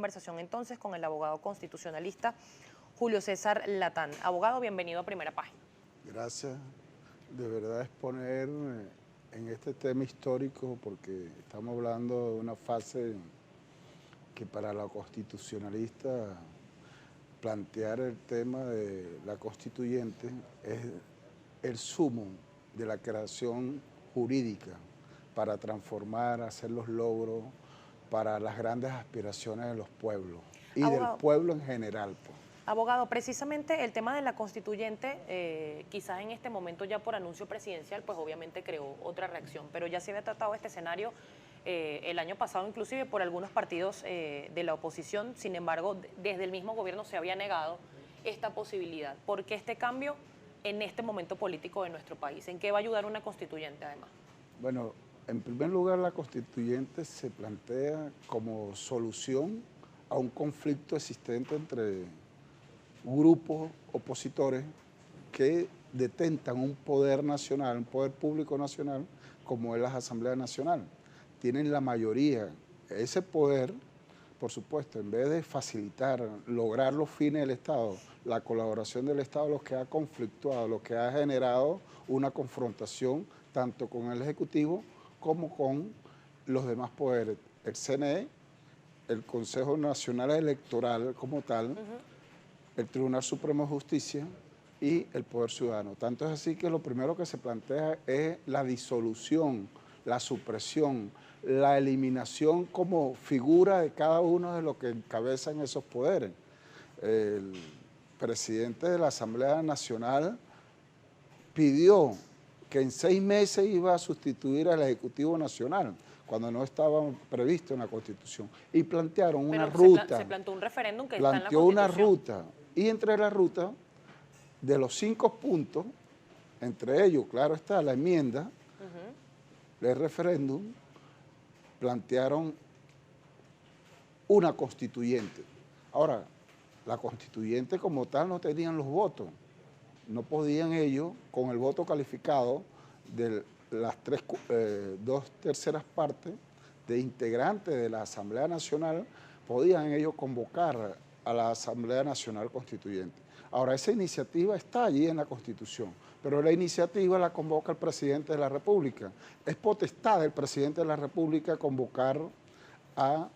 conversación entonces con el abogado constitucionalista Julio César Latán. Abogado, bienvenido a Primera Página. Gracias. De verdad exponer en este tema histórico, porque estamos hablando de una fase que para la constitucionalista plantear el tema de la constituyente es el sumo de la creación jurídica para transformar, hacer los logros para las grandes aspiraciones de los pueblos y Abogado, del pueblo en general. Abogado, precisamente el tema de la constituyente, quizás en este momento ya por anuncio presidencial, pues obviamente creó otra reacción, pero ya se había tratado este escenario el año pasado inclusive por algunos partidos de la oposición. Sin embargo, desde el mismo gobierno se había negado esta posibilidad. ¿Por qué este cambio en este momento político de nuestro país? ¿En qué va a ayudar una constituyente además? Bueno, en primer lugar, la constituyente se plantea como solución a un conflicto existente entre grupos opositores que detentan un poder nacional, un poder público nacional, como es la Asamblea Nacional. Tienen la mayoría. Ese poder, por supuesto, en vez de facilitar, lograr los fines del Estado, la colaboración del Estado, lo que ha conflictuado, lo que ha generado una confrontación tanto con el Ejecutivo como con los demás poderes. El CNE, el Consejo Nacional Electoral como tal, el Tribunal Supremo de Justicia y el Poder Ciudadano. Tanto es así que lo primero que se plantea es la disolución, la supresión, la eliminación como figura de cada uno de los que encabezan esos poderes. El presidente de la Asamblea Nacional pidió que en 6 meses iba a sustituir al Ejecutivo Nacional, cuando no estaba previsto en la Constitución, y plantearon una ruta. Se planteó un referéndum que está en la Planteó Constitución. una ruta, y entre la ruta, de los 5 puntos, entre ellos, claro está, la enmienda del referéndum, plantearon una constituyente. Ahora, la constituyente como tal no tenían los votos, no podían ellos, con el voto calificado de las 2/3 partes de integrantes de la Asamblea Nacional, podían ellos convocar a la Asamblea Nacional Constituyente. Ahora, esa iniciativa está allí en la Constitución, pero la iniciativa la convoca el presidente de la República. Es potestad del presidente de la República convocar a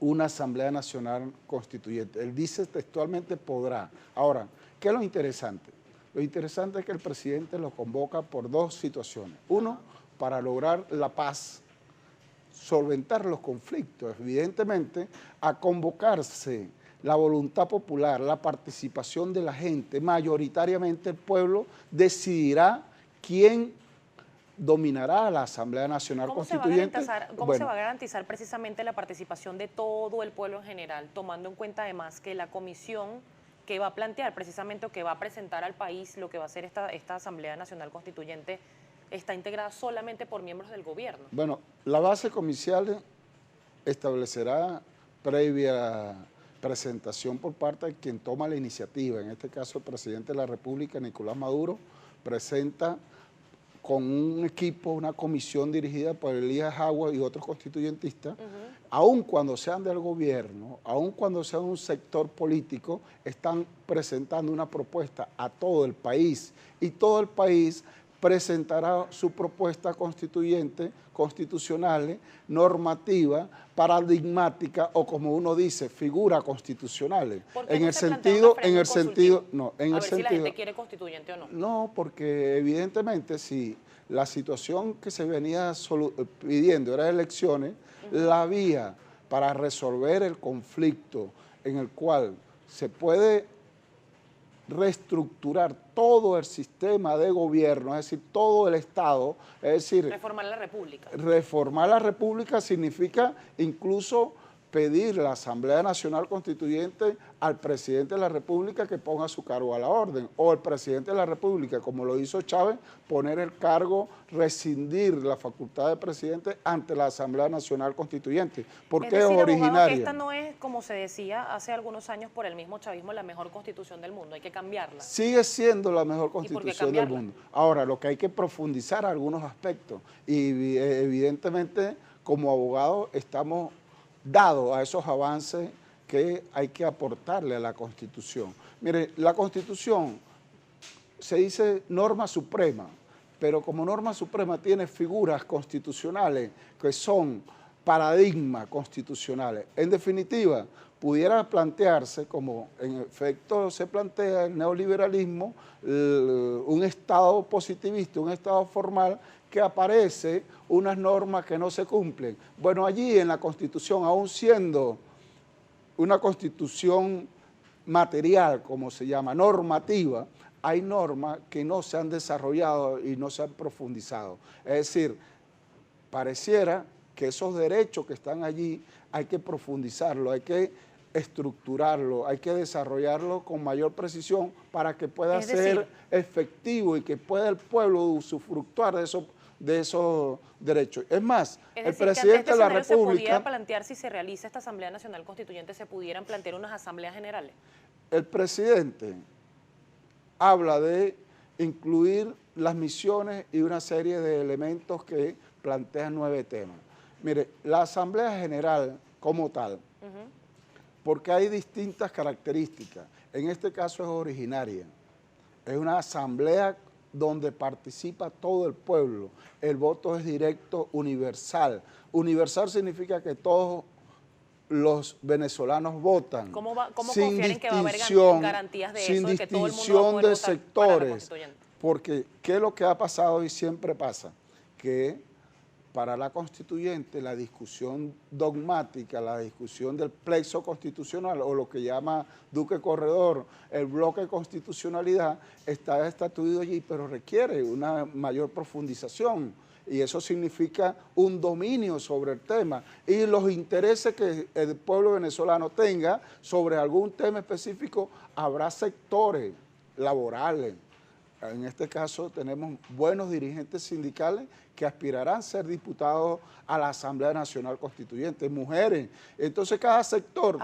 una Asamblea Nacional Constituyente. Él dice textualmente podrá. Ahora, ¿qué es lo interesante? Lo interesante es que el presidente lo convoca por 2 situaciones. Uno, para lograr la paz, solventar los conflictos. Evidentemente, a convocarse la voluntad popular, la participación de la gente, mayoritariamente el pueblo decidirá quién dominará a la Asamblea Nacional Constituyente. ¿Cómo se va a garantizar precisamente la participación de todo el pueblo en general, tomando en cuenta además que la comisión que va a plantear precisamente o que va a presentar al país lo que va a ser esta Asamblea Nacional Constituyente está integrada solamente por miembros del gobierno? Bueno, la base comicial establecerá previa presentación por parte de quien toma la iniciativa, en este caso el presidente de la República, Nicolás Maduro, presenta con un equipo, una comisión dirigida por Elías Jagua y otros constituyentistas, aun cuando sean del gobierno, aun cuando sean un sector político, están presentando una propuesta a todo el país, y todo el país presentará su propuesta constituyente, constitucional, normativa, paradigmática, o como uno dice, figura constitucional. En el sentido, no, en el sentido, si la gente quiere constituyente o no. No, porque evidentemente si la situación que se venía pidiendo era elecciones, la vía para resolver el conflicto en el cual se puede reestructurar todo el sistema de gobierno, es decir, todo el Estado, es decir... Reformar la República. Reformar la República significa incluso pedir la Asamblea Nacional Constituyente al presidente de la República que ponga su cargo a la orden, o el presidente de la República, como lo hizo Chávez, poner el cargo, rescindir la facultad de presidente ante la Asamblea Nacional Constituyente, porque es originaria. Abogado, que esta no es, como se decía hace algunos años por el mismo chavismo, la mejor constitución del mundo, hay que cambiarla. Sigue siendo la mejor constitución del mundo. Ahora, lo que hay que profundizar algunos aspectos, y evidentemente como abogados estamos dado a esos avances que hay que aportarle a la Constitución. Mire, la Constitución se dice norma suprema, pero como norma suprema tiene figuras constitucionales que son paradigmas constitucionales. En definitiva, pudiera plantearse, como en efecto se plantea el neoliberalismo, un Estado positivista, un Estado formal que aparece unas normas que no se cumplen. Bueno, allí en la Constitución, aún siendo una Constitución material, como se llama, normativa, hay normas que no se han desarrollado y no se han profundizado. Es decir, pareciera que esos derechos que están allí hay que profundizarlo, hay que estructurarlo, hay que desarrollarlo con mayor precisión para que pueda ser efectivo y que pueda el pueblo usufructuar de esos derechos. Es más, el presidente de la República... ¿Se pudiera plantear, si se realiza esta Asamblea Nacional Constituyente, se pudieran plantear unas asambleas generales? El presidente habla de incluir las misiones y una serie de elementos que plantean 9 temas. Mire, la Asamblea General como tal, porque hay distintas características, en este caso es originaria, es una asamblea donde participa todo el pueblo, el voto es directo, universal. Universal significa que todos los venezolanos votan. ¿Cómo sin confiar en que va a haber garantías de sin eso, de que todo el mundo va a poder votar sectores, para la constituyente? Porque ¿qué es lo que ha pasado y siempre pasa? Que para la constituyente la discusión dogmática, la discusión del plexo constitucional o lo que llama Duque Corredor, el bloque de constitucionalidad, está estatuido allí, pero requiere una mayor profundización. Y eso significa un dominio sobre el tema y los intereses que el pueblo venezolano tenga sobre algún tema específico. Habrá sectores laborales. En este caso tenemos buenos dirigentes sindicales que aspirarán a ser diputados a la Asamblea Nacional Constituyente, mujeres. Entonces cada sector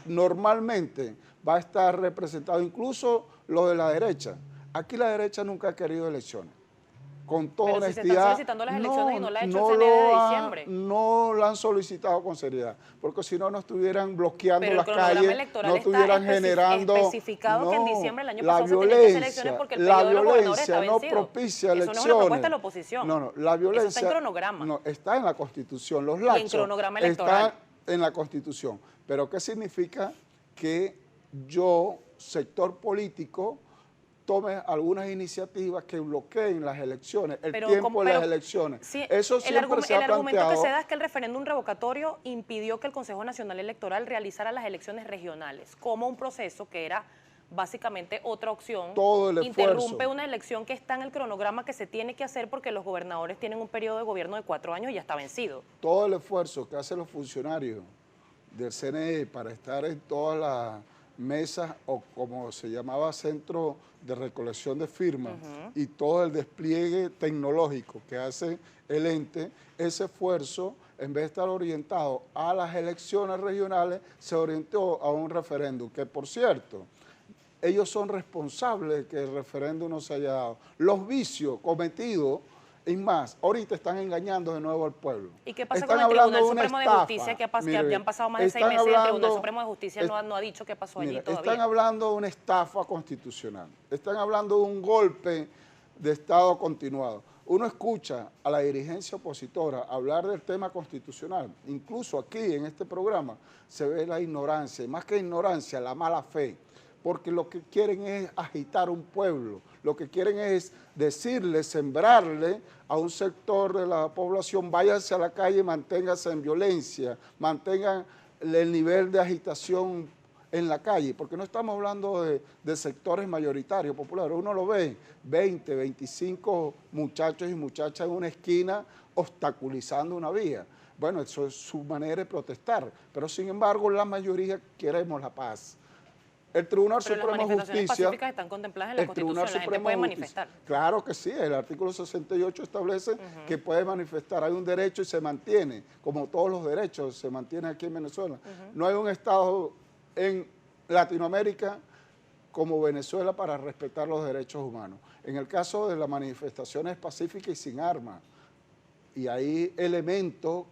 normalmente va a estar representado, incluso los de la derecha. Aquí la derecha nunca ha querido elecciones. Con toda honestidad, se están solicitando las elecciones y no la ha hecho el CNE de diciembre. No la han solicitado con seriedad, porque si no, no estuvieran bloqueando las calles, no estuvieran generando... especificado que en diciembre del año pasado se tenían que hacer elecciones porque el periodo de los gobernadores está vencido. No propicia elecciones. Eso no es una propuesta de la oposición. No, la violencia... Eso está en cronograma. No, está en la Constitución. Los lapsos y en cronograma electoral. Está en la Constitución. Pero ¿qué significa? Que yo, sector político, tome algunas iniciativas que bloqueen las elecciones, el tiempo de las elecciones. Sí, eso siempre se ha planteado. El argumento que se da es que el referéndum revocatorio impidió que el Consejo Nacional Electoral realizara las elecciones regionales, como un proceso que era básicamente otra opción. Todo el esfuerzo. Interrumpe una elección que está en el cronograma que se tiene que hacer porque los gobernadores tienen un periodo de gobierno de 4 años y ya está vencido. Todo el esfuerzo que hacen los funcionarios del CNE para estar en todas las mesas o como se llamaba centro de recolección de firmas y todo el despliegue tecnológico que hace el ente, ese esfuerzo en vez de estar orientado a las elecciones regionales se orientó a un referéndum que, por cierto, ellos son responsables de que el referéndum no se haya dado. Los vicios cometidos, y más, ahorita están engañando de nuevo al pueblo. ¿Y qué pasa con el Tribunal Supremo de Justicia? Que ya han pasado más de 6 meses y el Tribunal Supremo de Justicia no ha dicho qué pasó allí todavía. Están hablando de una estafa constitucional. Están hablando de un golpe de Estado continuado. Uno escucha a la dirigencia opositora hablar del tema constitucional. Incluso aquí en este programa se ve la ignorancia, y más que ignorancia, la mala fe. Porque lo que quieren es agitar un pueblo, lo que quieren es decirle, sembrarle a un sector de la población, váyanse a la calle, manténganse en violencia, mantengan el nivel de agitación en la calle, porque no estamos hablando de sectores mayoritarios, populares, uno lo ve, 20, 25 muchachos y muchachas en una esquina obstaculizando una vía. Bueno, eso es su manera de protestar, pero sin embargo la mayoría queremos la paz. El Tribunal Supremo de Justicia... Pero las manifestaciones pacíficas están contempladas en la Constitución, la gente puede manifestar. Claro que sí, el artículo 68 establece que puede manifestar, hay un derecho y se mantiene, como todos los derechos se mantienen aquí en Venezuela. No hay un Estado en Latinoamérica como Venezuela para respetar los derechos humanos. En el caso de las manifestaciones pacíficas y sin armas, y hay elementos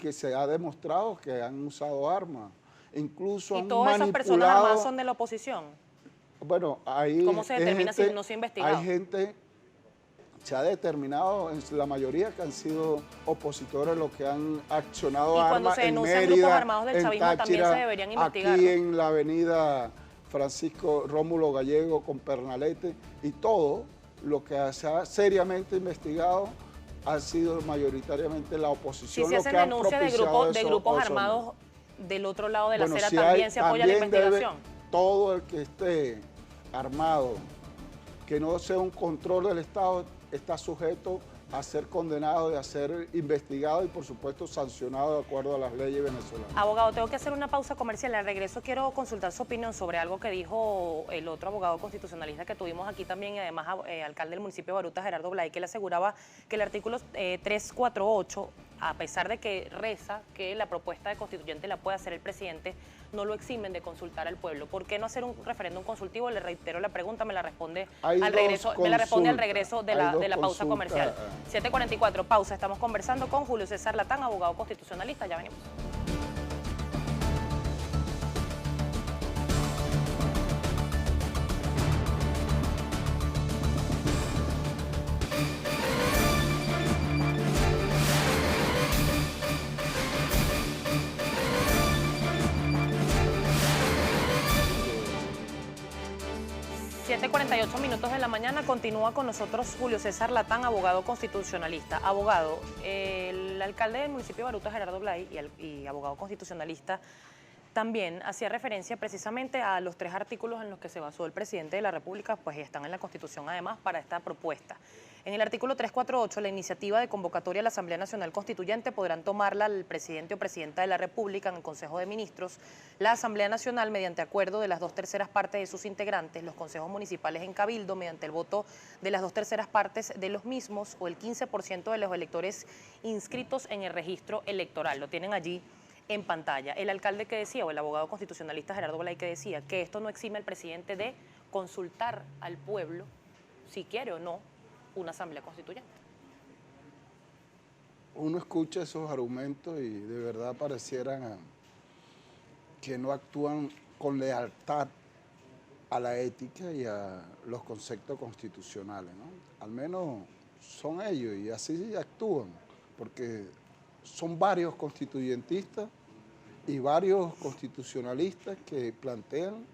que se ha demostrado que han usado armas. Incluso ¿Y han todas esas personas manipulado. armadas son de la oposición? Bueno, ahí ¿Cómo se determina si no se ha investigado? Hay gente, se ha determinado en la mayoría que han sido opositores los que han accionado Y cuando armas se en denuncian Mérida, grupos armados del en chavismo también Táchira, se deberían investigar, aquí ¿no? en la avenida Francisco Rómulo Gallego con Pernalete, y todo lo que se ha seriamente investigado ha sido mayoritariamente la Si oposición. se hacen denuncias de grupos armados del otro lado de la acera, si ¿también se apoya la investigación? Todo el que esté armado, que no sea un control del Estado, está sujeto a ser condenado y a ser investigado y, por supuesto, sancionado de acuerdo a las leyes venezolanas. Abogado, tengo que hacer una pausa comercial. Al regreso quiero consultar su opinión sobre algo que dijo el otro abogado constitucionalista que tuvimos aquí también, y además alcalde del municipio de Baruta, Gerardo Blay, que le aseguraba que el artículo 348, a pesar de que reza que la propuesta de constituyente la puede hacer el presidente, no lo eximen de consultar al pueblo. ¿Por qué no hacer un referéndum consultivo? Le reitero la pregunta, me la responde al regreso de la pausa comercial. 7:44, pausa. Estamos conversando con Julio César Latán, abogado constitucionalista. Ya venimos. Siete 48 minutos de la mañana, continúa con nosotros Julio César Latán, abogado constitucionalista. Abogado, el alcalde del municipio de Baruta, Gerardo Blay, y abogado constitucionalista, también hacía referencia precisamente a los 3 artículos en los que se basó el presidente de la República, pues están en la Constitución además para esta propuesta. En el artículo 348, la iniciativa de convocatoria a la Asamblea Nacional Constituyente podrán tomarla el presidente o presidenta de la República en el Consejo de Ministros, la Asamblea Nacional mediante acuerdo de las 2/3 partes de sus integrantes, los consejos municipales en cabildo mediante el voto de las 2/3 partes de los mismos o el 15% de los electores inscritos en el registro electoral. Lo tienen allí en pantalla. El alcalde que decía, o el abogado constitucionalista Gerardo Blay, que decía que esto no exime al presidente de consultar al pueblo si quiere o no una asamblea constituyente. Uno escucha esos argumentos y de verdad parecieran que no actúan con lealtad a la ética y a los conceptos constitucionales, ¿no? Al menos son ellos y así actúan, porque son varios constituyentistas y varios constitucionalistas que plantean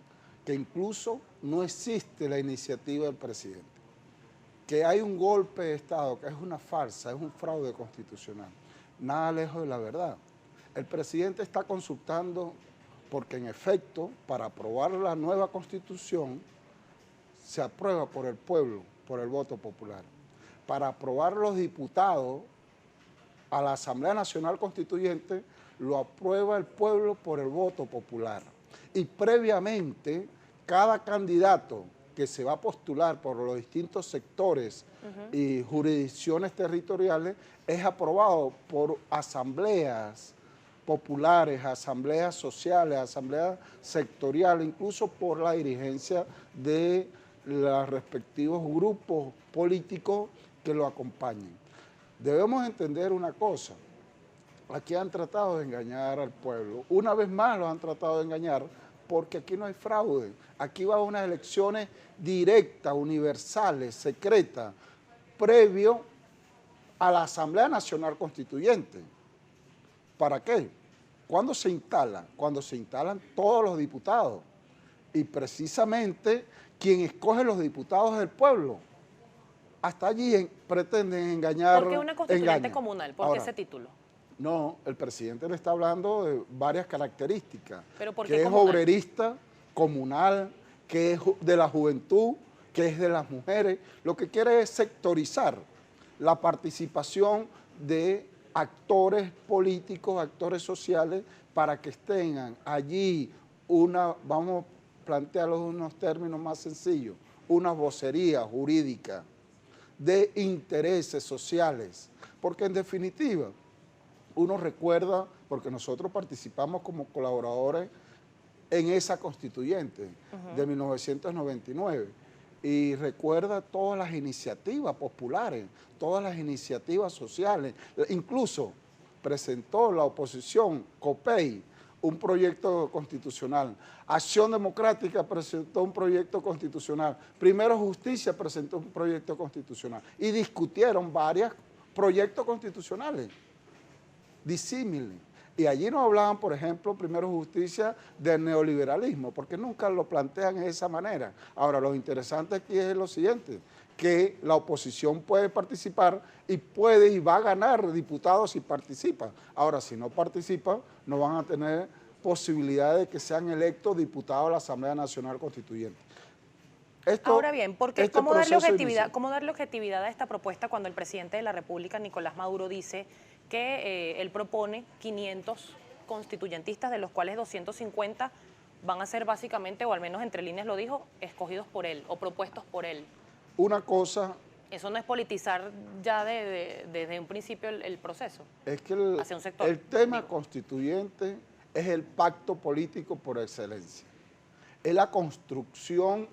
que incluso no existe la iniciativa del presidente, que hay un golpe de Estado, que es una farsa, es un fraude constitucional, nada lejos de la verdad. El presidente está consultando porque, en efecto, para aprobar la nueva Constitución, se aprueba por el pueblo, por el voto popular. Para aprobar los diputados a la Asamblea Nacional Constituyente, lo aprueba el pueblo por el voto popular. Y previamente, cada candidato que se va a postular por los distintos sectores y jurisdicciones territoriales es aprobado por asambleas populares, asambleas sociales, asambleas sectoriales, incluso por la dirigencia de los respectivos grupos políticos que lo acompañen. Debemos entender una cosa, aquí han tratado de engañar al pueblo, una vez más lo han tratado de engañar, porque aquí no hay fraude, aquí va a unas elecciones directas, universales, secretas, previo a la Asamblea Nacional Constituyente. ¿Para qué? ¿Cuándo se instala? Cuando se instalan todos los diputados. Y precisamente quien escoge los diputados es el pueblo. Hasta allí pretenden engañar. ¿Por qué una constituyente comunal? ¿Por qué ese título? No, el presidente le está hablando de varias características. ¿Pero por qué que es comunal? obrerista, comunal, que es de la juventud, que es de las mujeres. Lo que quiere es sectorizar la participación de actores políticos, actores sociales, para que estén allí vamos a plantearlo en unos términos más sencillos, una vocería jurídica de intereses sociales, porque en definitiva, uno recuerda, porque nosotros participamos como colaboradores en esa constituyente de 1999, y recuerda todas las iniciativas populares, todas las iniciativas sociales, incluso presentó la oposición, COPEI, un proyecto constitucional. Acción Democrática presentó un proyecto constitucional. Primero Justicia presentó un proyecto constitucional. Y discutieron varios proyectos constitucionales disímiles. Y allí nos hablaban, por ejemplo, Primero Justicia del neoliberalismo, porque nunca lo plantean de esa manera. Ahora, lo interesante aquí es lo siguiente, que la oposición puede participar y puede y va a ganar diputados si participa. Ahora, si no participa, no van a tener posibilidad de que sean electos diputados a la Asamblea Nacional Constituyente. Ahora bien, porque ¿cómo darle objetividad a esta propuesta cuando el presidente de la República, Nicolás Maduro, dice que él propone 500 constituyentistas, de los cuales 250 van a ser básicamente, o al menos entre líneas lo dijo, escogidos por él o propuestos por él? Una cosa... Eso no es politizar ya desde un principio el proceso. Es que hacia un sector, el tema constituyente es el pacto político por excelencia. Es la construcción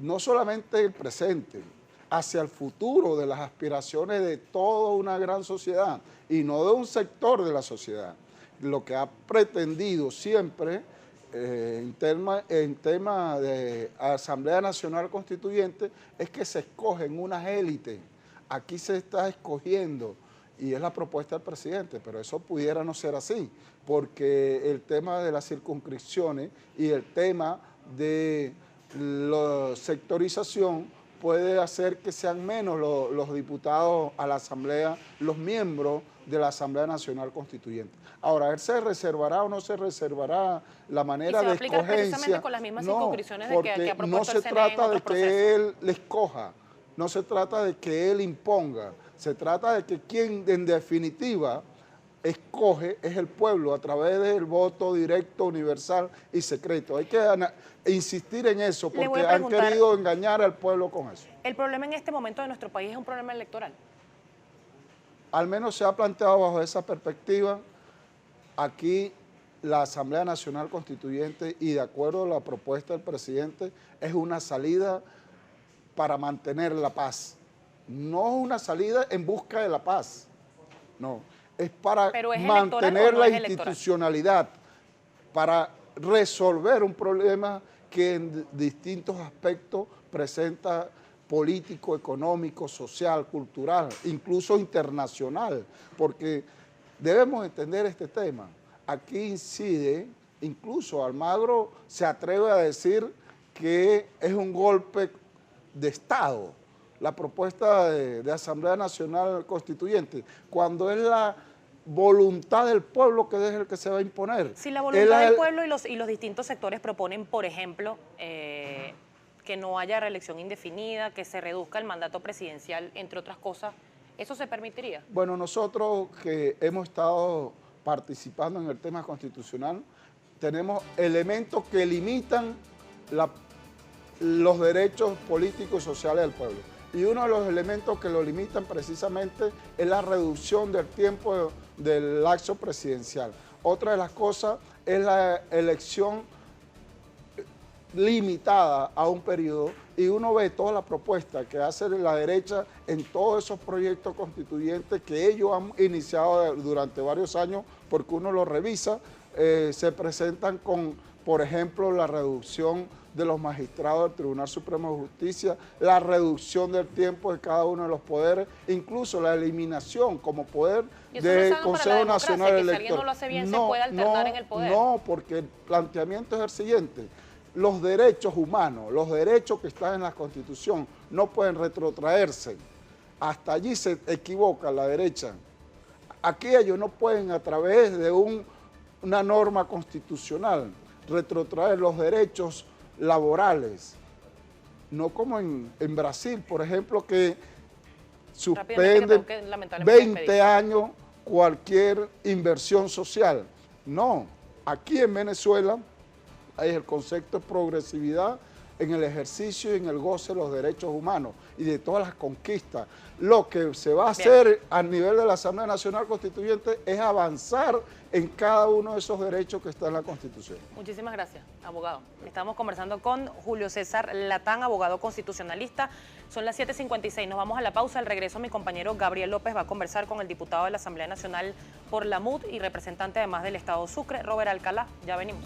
no solamente del presente, hacia el futuro de las aspiraciones de toda una gran sociedad y no de un sector de la sociedad. Lo que ha pretendido siempre en tema de Asamblea Nacional Constituyente es que se escogen unas élites. Aquí se está escogiendo y es la propuesta del presidente, pero eso pudiera no ser así, porque el tema de las circunscripciones y el tema de la sectorización puede hacer que sean menos los diputados a la Asamblea, los miembros de la Asamblea Nacional Constituyente. Ahora, ¿él se reservará o no se reservará la manera de escogencia? Precisamente con las mismas circunscripciones porque que ha propuesto no se el CNE trata en de otros que procesos. él le escoja, no se trata de que él imponga, se trata de que quien en definitiva escoge es el pueblo a través del voto directo, universal y secreto. Hay que insistir en eso porque han querido engañar al pueblo con eso. ¿El problema en este momento de nuestro país es un problema electoral? Al menos se ha planteado bajo esa perspectiva. Aquí la Asamblea Nacional Constituyente, y de acuerdo a la propuesta del presidente, es una salida para mantener la paz. No una salida en busca de la paz, no. Es para mantener la institucionalidad, para resolver un problema que en distintos aspectos presenta político, económico, social, cultural, incluso internacional, porque debemos entender este tema. Aquí incide, incluso Almagro se atreve a decir que es un golpe de Estado, la propuesta de Asamblea Nacional Constituyente, cuando es la voluntad del pueblo que es el que se va a imponer. Si la voluntad del pueblo y los distintos sectores proponen, por ejemplo, que no haya reelección indefinida, que se reduzca el mandato presidencial, entre otras cosas, ¿eso se permitiría? Bueno, nosotros que hemos estado participando en el tema constitucional, tenemos elementos que limitan los derechos políticos y sociales del pueblo. Y uno de los elementos que lo limitan precisamente es la reducción del tiempo del lapso presidencial. Otra de las cosas es la elección limitada a un periodo, y uno ve toda la propuesta que hace la derecha en todos esos proyectos constituyentes que ellos han iniciado durante varios años, porque uno lo revisa, se presentan con, por ejemplo, la reducción de los magistrados del Tribunal Supremo de Justicia, la reducción del tiempo de cada uno de los poderes, incluso la eliminación como poder del Consejo Nacional Electoral. Si alguien no lo hace bien, se puede alternar en el poder. No, porque el planteamiento es el siguiente: los derechos humanos, los derechos que están en la Constitución no pueden retrotraerse. Hasta allí se equivoca la derecha. Aquí ellos no pueden, a través de una norma constitucional, retrotraer los derechos laborales, no como en Brasil, por ejemplo, que suspenden 20 años cualquier inversión social. No, aquí en Venezuela hay el concepto de progresividad en el ejercicio y en el goce de los derechos humanos y de todas las conquistas. Lo que se va a hacer a nivel de la Asamblea Nacional Constituyente es avanzar en cada uno de esos derechos que está en la Constitución. Muchísimas gracias, abogado. Estamos conversando con Julio César Latán, abogado constitucionalista. Son las 7:56, nos vamos a la pausa. Al regreso, mi compañero Gabriel López va a conversar con el diputado de la Asamblea Nacional por la MUD y representante además del Estado Sucre, Robert Alcalá. Ya venimos.